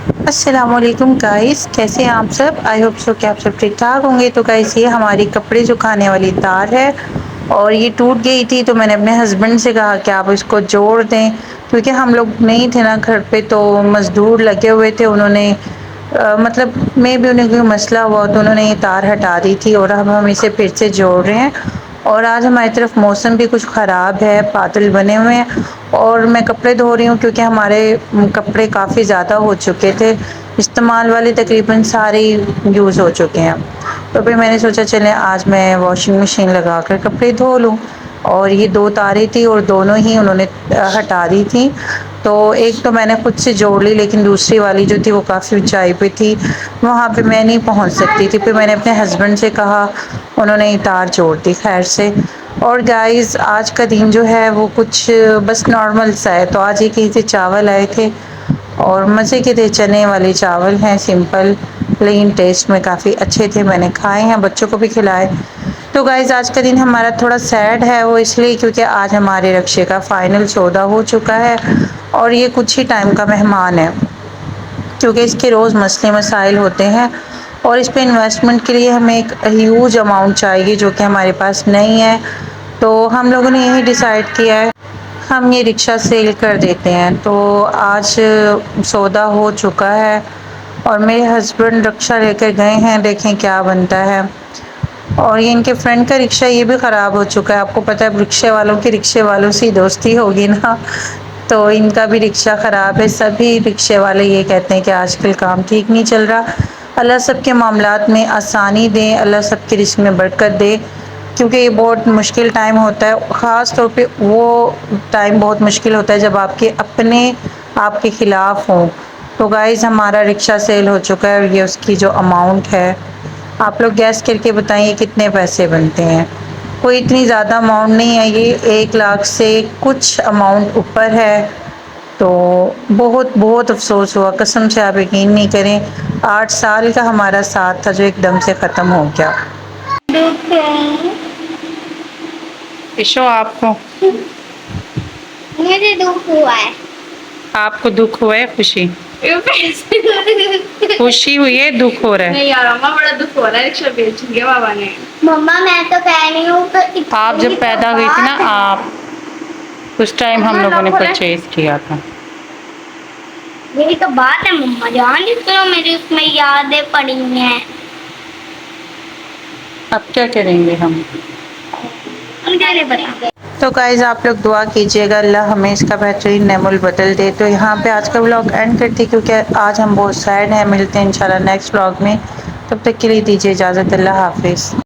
अस्सलामुअलैकुम गाइस, कैसे हैं आप सब। आई होप सो कि आप सब ठीक ठाक होंगे। तो गाइस, ये हमारी कपड़े सुखाने वाली तार है और ये टूट गई थी, तो मैंने अपने हस्बैंड से कहा कि आप इसको जोड़ दें, क्योंकि हम लोग नहीं थे ना घर पे, तो मज़दूर लगे हुए थे। उन्होंने मतलब मे भी उन्हें कोई मसला हुआ तो उन्होंने ये तार हटा दी थी और अब हम इसे फिर से जोड़ रहे हैं। और आज हमारी तरफ मौसम भी कुछ ख़राब है, बादल बने हुए हैं और मैं कपड़े धो रही हूँ क्योंकि हमारे कपड़े काफ़ी ज़्यादा हो चुके थे, इस्तेमाल वाले तकरीबन सारे यूज़ हो चुके हैं। तो फिर मैंने सोचा चलें आज मैं वॉशिंग मशीन लगा कर कपड़े धो लूँ। और ये 2 तारें थी और दोनों ही उन्होंने हटा दी थी। तो एक तो मैंने खुद से जोड़ ली, लेकिन दूसरी वाली जो थी वो काफ़ी ऊंचाई पे थी, वहाँ पे मैं नहीं पहुँच सकती थी। फिर मैंने अपने हस्बैंड से कहा, उन्होंने ये तार जोड़ दी खैर से। और गाइस, आज का दिन जो है वो कुछ बस नॉर्मल सा है। तो आज ये कहीं से चावल आए थे और मज़े के थे, चने वाले चावल हैं, सिंपल लेकिन टेस्ट में काफ़ी अच्छे थे। मैंने खाए हैं, बच्चों को भी खिलाए। तो गाइस, आज का दिन हमारा थोड़ा सैड है, वो इसलिए क्योंकि आज हमारे रक्शे का फाइनल सौदा हो चुका है और ये कुछ ही टाइम का मेहमान है, क्योंकि इसके रोज़ मसले मसाइल होते हैं और इस पे इन्वेस्टमेंट के लिए हमें एक ह्यूज अमाउंट चाहिए जो कि हमारे पास नहीं है। तो हम लोगों ने यही डिसाइड किया है, हम ये रिक्शा सेल कर देते हैं। तो आज सौदा हो चुका है और मेरे हस्बैंड रिक्शा लेकर गए हैं, देखें क्या बनता है। और ये इनके फ्रेंड का रिक्शा ये भी ख़राब हो चुका है। आपको पता है, रिक्शे वालों की रिक्शे वालों से दोस्ती होगी ना, तो इनका भी रिक्शा ख़राब है। सभी रिक्शे वाले ये कहते हैं कि आजकल काम ठीक नहीं चल रहा। अल्लाह सबके मामलात में आसानी दे, अल्लाह सबके रिस्क में बरकत दे, क्योंकि ये बहुत मुश्किल टाइम होता है। ख़ास तौर पे वो टाइम बहुत मुश्किल होता है जब आपके अपने आपके ख़िलाफ़ हों। तो गाइज़, हमारा रिक्शा सेल हो चुका है और ये उसकी जो अमाउंट है, आप लोग गैस करके बताइए कितने पैसे बनते हैं। कोई इतनी ज़्यादा अमाउंट नहीं है, ये 1 लाख से कुछ अमाउंट ऊपर है। तो बहुत बहुत अफसोस हुआ, कसम से आप यकीन नहीं करें। 8 साल का हमारा साथ था जो एकदम से ख़त्म हो गया। ईशो, आपको मुझे दुख हुआ है। आपको दुख हुआ है? खुशी खुशी हुई है, दुख हो रहा है? नहीं यार अम्मा, बड़ा दुख हो रहा है, रिक्शा बेच दिया बाबा ने। मम्मा, मैं तो कह रही हूँ तो आप जब पैदा हुई थी ना, आप उस टाइम हम लोगों ने परचेज किया था। यही तो बात है मम्मा जान, जिसमें मेरी उसमें यादें पड़ी हैं। अब क्या करेंगे हम? मुझे नहीं पता। तो गाइज, आप लोग दुआ कीजिएगा अल्लाह हमें इसका बेहतरीन नेमुल बदल दे। तो यहाँ पे आज का व्लॉग एंड करते, क्योंकि आज हम बहुत सैड हैं। मिलते हैं इंशाल्लाह नेक्स्ट व्लॉग में, तब तक के लिए दीजिए इजाज़त। अल्लाह हाफिज़।